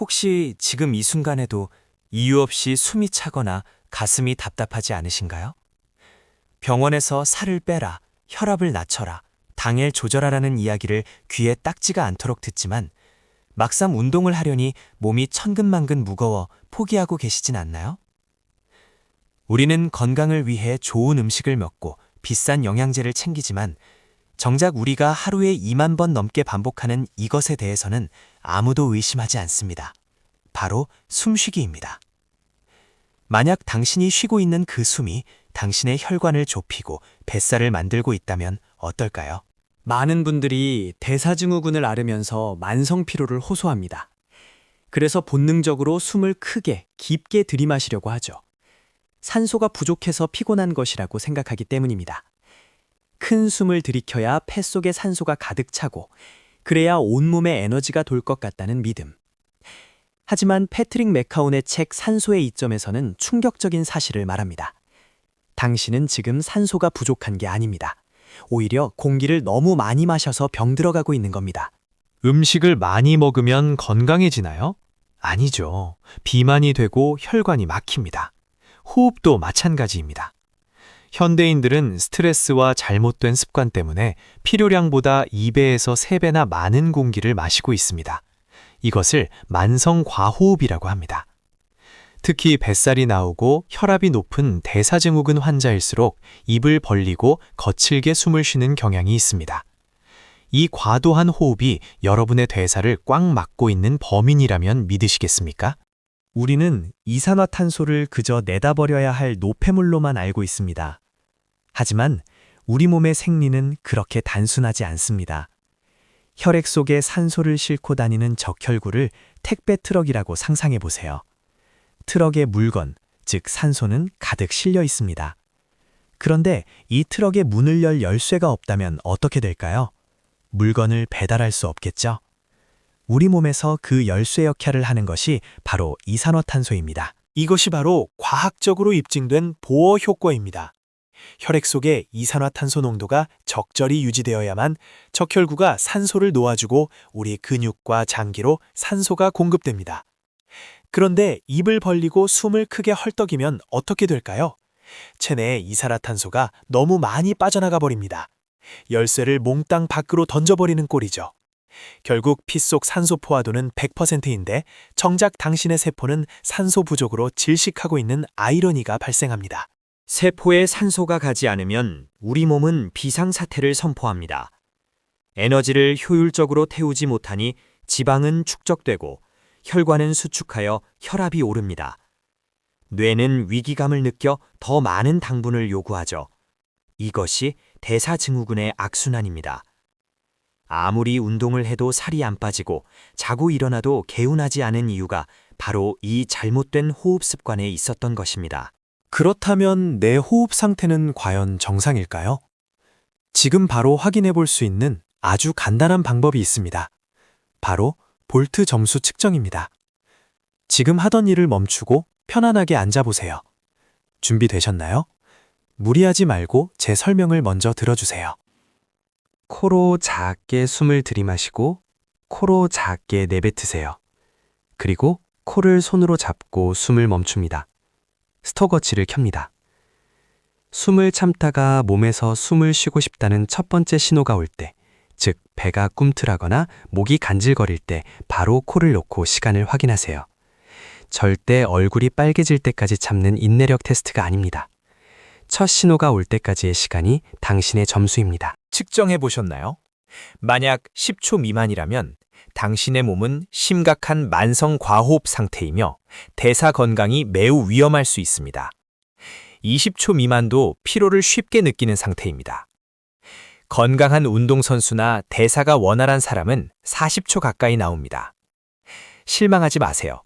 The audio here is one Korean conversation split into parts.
혹시 지금 이 순간에도 이유 없이 숨이 차거나 가슴이 답답하지 않으신가요? 병원에서 살을 빼라, 혈압을 낮춰라, 당을 조절하라는 이야기를 귀에 딱지가 않도록 듣지만 막상 운동을 하려니 몸이 천근만근 무거워 포기하고 계시진 않나요? 우리는 건강을 위해 좋은 음식을 먹고 비싼 영양제를 챙기지만 정작 우리가 하루에 2만 번 넘게 반복하는 이것에 대해서는 아무도 의심하지 않습니다. 바로 숨쉬기입니다. 만약 당신이 쉬고 있는 그 숨이 당신의 혈관을 좁히고 뱃살을 만들고 있다면 어떨까요? 많은 분들이 대사증후군을 앓으면서 만성 피로를 호소합니다. 그래서 본능적으로 숨을 크게, 깊게 들이마시려고 하죠. 산소가 부족해서 피곤한 것이라고 생각하기 때문입니다. 큰 숨을 들이켜야 폐 속에 산소가 가득 차고 그래야 온몸에 에너지가 돌 것 같다는 믿음. 하지만 패트릭 맥카온의 책 산소의 이점에서는 충격적인 사실을 말합니다. 당신은 지금 산소가 부족한 게 아닙니다. 오히려 공기를 너무 많이 마셔서 병들어가고 있는 겁니다. 음식을 많이 먹으면 건강해지나요? 아니죠. 비만이 되고 혈관이 막힙니다. 호흡도 마찬가지입니다. 현대인들은 스트레스와 잘못된 습관 때문에 필요량보다 2배에서 3배나 많은 공기를 마시고 있습니다. 이것을 만성 과호흡이라고 합니다. 특히 뱃살이 나오고 혈압이 높은 대사증후군 환자일수록 입을 벌리고 거칠게 숨을 쉬는 경향이 있습니다. 이 과도한 호흡이 여러분의 대사를 꽉 막고 있는 범인이라면 믿으시겠습니까? 우리는 이산화탄소를 그저 내다버려야 할 노폐물로만 알고 있습니다. 하지만 우리 몸의 생리는 그렇게 단순하지 않습니다. 혈액 속에 산소를 싣고 다니는 적혈구를 택배 트럭이라고 상상해 보세요. 트럭의 물건, 즉 산소는 가득 실려 있습니다. 그런데 이 트럭의 문을 열 열쇠가 없다면 어떻게 될까요? 물건을 배달할 수 없겠죠? 우리 몸에서 그 열쇠 역할을 하는 것이 바로 이산화탄소입니다. 이것이 바로 과학적으로 입증된 보호 효과입니다. 혈액 속의 이산화탄소 농도가 적절히 유지되어야만 적혈구가 산소를 놓아주고 우리 근육과 장기로 산소가 공급됩니다. 그런데 입을 벌리고 숨을 크게 헐떡이면 어떻게 될까요? 체내에 이산화탄소가 너무 많이 빠져나가 버립니다. 열쇠를 몽땅 밖으로 던져버리는 꼴이죠. 결국 피 속 산소 포화도는 100%인데 정작 당신의 세포는 산소 부족으로 질식하고 있는 아이러니가 발생합니다. 세포에 산소가 가지 않으면 우리 몸은 비상사태를 선포합니다. 에너지를 효율적으로 태우지 못하니 지방은 축적되고 혈관은 수축하여 혈압이 오릅니다. 뇌는 위기감을 느껴 더 많은 당분을 요구하죠. 이것이 대사증후군의 악순환입니다. 아무리 운동을 해도 살이 안 빠지고 자고 일어나도 개운하지 않은 이유가 바로 이 잘못된 호흡 습관에 있었던 것입니다. 그렇다면 내 호흡 상태는 과연 정상일까요? 지금 바로 확인해 볼 수 있는 아주 간단한 방법이 있습니다. 바로 볼트 점수 측정입니다. 지금 하던 일을 멈추고 편안하게 앉아보세요. 준비되셨나요? 무리하지 말고 제 설명을 먼저 들어주세요. 코로 작게 숨을 들이마시고 코로 작게 내뱉으세요. 그리고 코를 손으로 잡고 숨을 멈춥니다. 스톱워치를 켭니다. 숨을 참다가 몸에서 숨을 쉬고 싶다는 첫 번째 신호가 올 때, 즉 배가 꿈틀하거나 목이 간질거릴 때 바로 코를 놓고 시간을 확인하세요. 절대 얼굴이 빨개질 때까지 참는 인내력 테스트가 아닙니다. 첫 신호가 올 때까지의 시간이 당신의 점수입니다. 측정해 보셨나요? 만약 10초 미만이라면 당신의 몸은 심각한 만성 과호흡 상태이며 대사 건강이 매우 위험할 수 있습니다. 20초 미만도 피로를 쉽게 느끼는 상태입니다. 건강한 운동선수나 대사가 원활한 사람은 40초 가까이 나옵니다. 실망하지 마세요.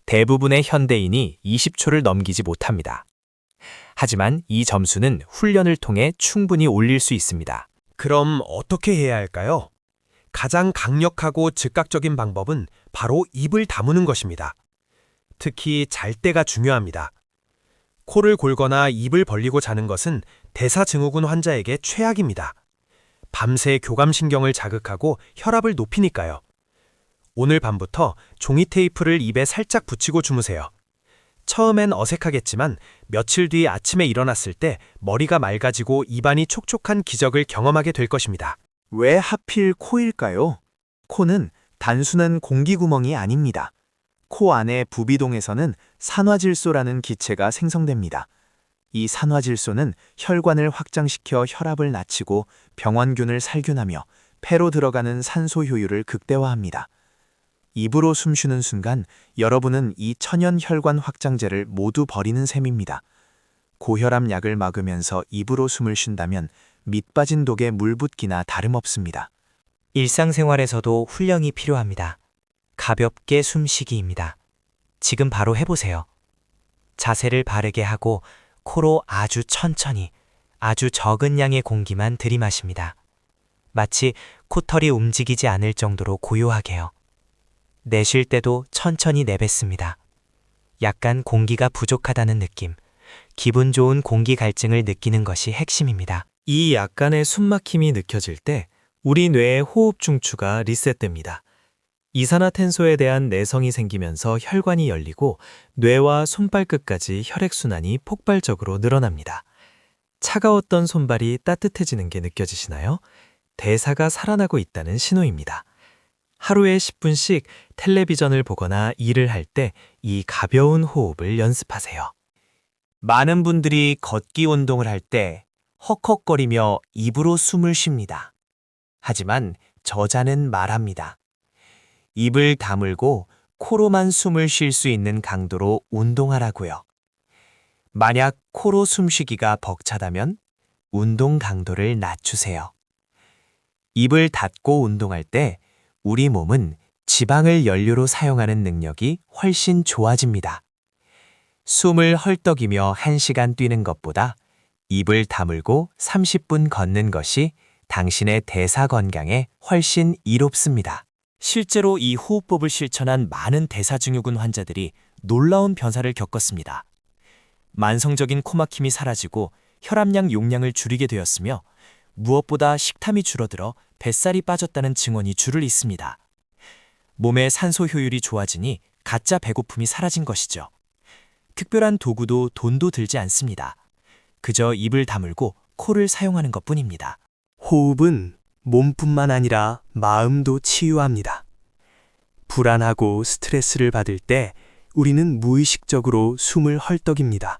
대부분의 현대인이 20초를 넘기지 못합니다. 하지만 이 점수는 훈련을 통해 충분히 올릴 수 있습니다. 그럼 어떻게 해야 할까요? 가장 강력하고 즉각적인 방법은 바로 입을 다무는 것입니다. 특히 잘 때가 중요합니다. 코를 골거나 입을 벌리고 자는 것은 대사증후군 환자에게 최악입니다. 밤새 교감신경을 자극하고 혈압을 높이니까요. 오늘 밤부터 종이 테이프를 입에 살짝 붙이고 주무세요. 처음엔 어색하겠지만 며칠 뒤 아침에 일어났을 때 머리가 맑아지고 입안이 촉촉한 기적을 경험하게 될 것입니다. 왜 하필 코일까요? 코는 단순한 공기구멍이 아닙니다. 코 안의 부비동에서는 산화질소라는 기체가 생성됩니다. 이 산화질소는 혈관을 확장시켜 혈압을 낮추고 병원균을 살균하며 폐로 들어가는 산소 효율을 극대화합니다. 입으로 숨쉬는 순간 여러분은 이 천연 혈관 확장제를 모두 버리는 셈입니다. 고혈압 약을 막으면서 입으로 숨을 쉰다면 밑 빠진 독에 물 붓기나 다름없습니다. 일상생활에서도 훈련이 필요합니다. 가볍게 숨쉬기입니다. 지금 바로 해보세요. 자세를 바르게 하고 코로 아주 천천히, 아주 적은 양의 공기만 들이마십니다. 마치 코털이 움직이지 않을 정도로 고요하게요. 내쉴 때도 천천히 내뱉습니다. 약간 공기가 부족하다는 느낌, 기분 좋은 공기 갈증을 느끼는 것이 핵심입니다. 이 약간의 숨막힘이 느껴질 때 우리 뇌의 호흡 중추가 리셋됩니다. 이산화탄소에 대한 내성이 생기면서 혈관이 열리고 뇌와 손발끝까지 혈액순환이 폭발적으로 늘어납니다. 차가웠던 손발이 따뜻해지는 게 느껴지시나요? 대사가 살아나고 있다는 신호입니다. 하루에 10분씩 텔레비전을 보거나 일을 할 때 이 가벼운 호흡을 연습하세요. 많은 분들이 걷기 운동을 할 때 헉헉거리며 입으로 숨을 쉽니다. 하지만 저자는 말합니다. 입을 다물고 코로만 숨을 쉴 수 있는 강도로 운동하라고요. 만약 코로 숨쉬기가 벅차다면 운동 강도를 낮추세요. 입을 닫고 운동할 때 우리 몸은 지방을 연료로 사용하는 능력이 훨씬 좋아집니다. 숨을 헐떡이며 1시간 뛰는 것보다 입을 다물고 30분 걷는 것이 당신의 대사 건강에 훨씬 이롭습니다. 실제로 이 호흡법을 실천한 많은 대사증후군 환자들이 놀라운 변화를 겪었습니다. 만성적인 코막힘이 사라지고 혈압약 용량을 줄이게 되었으며 무엇보다 식탐이 줄어들어 뱃살이 빠졌다는 증언이 줄을 잇습니다. 몸의 산소 효율이 좋아지니 가짜 배고픔이 사라진 것이죠. 특별한 도구도 돈도 들지 않습니다. 그저 입을 다물고 코를 사용하는 것뿐입니다. 호흡은 몸뿐만 아니라 마음도 치유합니다. 불안하고 스트레스를 받을 때 우리는 무의식적으로 숨을 헐떡입니다.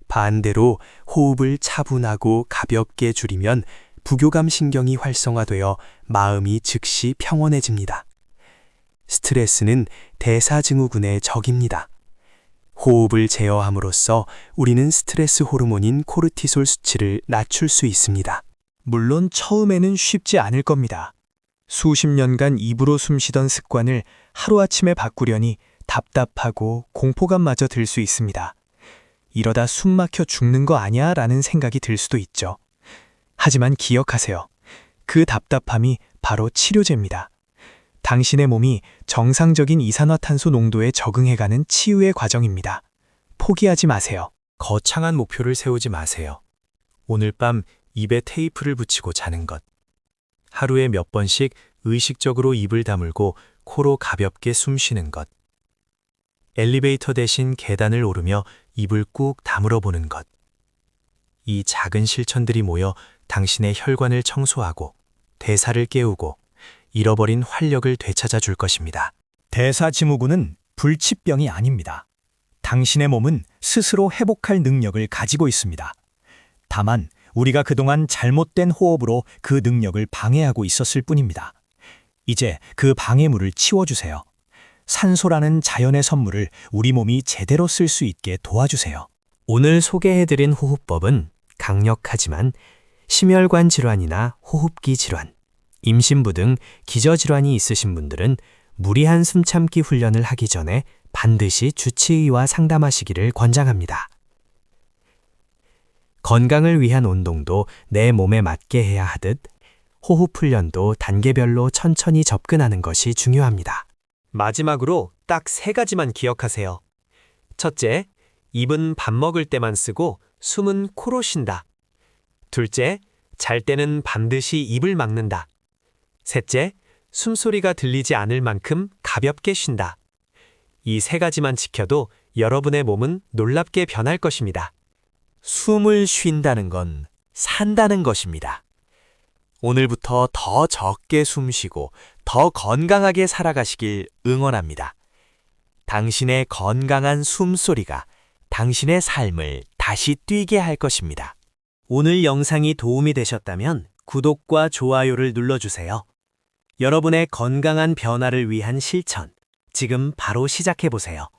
반대로 호흡을 차분하고 가볍게 줄이면 부교감 신경이 활성화되어 마음이 즉시 평온해집니다. 스트레스는 대사증후군의 적입니다. 호흡을 제어함으로써 우리는 스트레스 호르몬인 코르티솔 수치를 낮출 수 있습니다. 물론 처음에는 쉽지 않을 겁니다. 수십 년간 입으로 숨쉬던 습관을 하루아침에 바꾸려니 답답하고 공포감마저 들 수 있습니다. 이러다 숨 막혀 죽는 거 아니야? 라는 생각이 들 수도 있죠. 하지만 기억하세요. 그 답답함이 바로 치료제입니다. 당신의 몸이 정상적인 이산화탄소 농도에 적응해가는 치유의 과정입니다. 포기하지 마세요. 거창한 목표를 세우지 마세요. 오늘 밤 입에 테이프를 붙이고 자는 것. 하루에 몇 번씩 의식적으로 입을 다물고 코로 가볍게 숨 쉬는 것. 엘리베이터 대신 계단을 오르며 입을 꾹 다물어 보는 것. 이 작은 실천들이 모여 당신의 혈관을 청소하고 대사를 깨우고 잃어버린 활력을 되찾아 줄 것입니다. 대사증후군은 불치병이 아닙니다. 당신의 몸은 스스로 회복할 능력을 가지고 있습니다. 다만 우리가 그동안 잘못된 호흡으로 그 능력을 방해하고 있었을 뿐입니다. 이제 그 방해물을 치워주세요. 산소라는 자연의 선물을 우리 몸이 제대로 쓸 수 있게 도와주세요. 오늘 소개해드린 호흡법은 강력하지만 심혈관 질환이나 호흡기 질환, 임신부 등 기저질환이 있으신 분들은 무리한 숨참기 훈련을 하기 전에 반드시 주치의와 상담하시기를 권장합니다. 건강을 위한 운동도 내 몸에 맞게 해야 하듯 호흡 훈련도 단계별로 천천히 접근하는 것이 중요합니다. 마지막으로 딱 3가지만 기억하세요. 첫째, 입은 밥 먹을 때만 쓰고 숨은 코로 쉰다. 둘째, 잘 때는 반드시 입을 막는다. 셋째, 숨소리가 들리지 않을 만큼 가볍게 쉰다. 이 세 가지만 지켜도 여러분의 몸은 놀랍게 변할 것입니다. 숨을 쉰다는 건 산다는 것입니다. 오늘부터 더 적게 숨 쉬고 더 건강하게 살아가시길 응원합니다. 당신의 건강한 숨소리가 당신의 삶을 다시 뛰게 할 것입니다. 오늘 영상이 도움이 되셨다면 구독과 좋아요를 눌러주세요. 여러분의 건강한 변화를 위한 실천, 지금 바로 시작해보세요.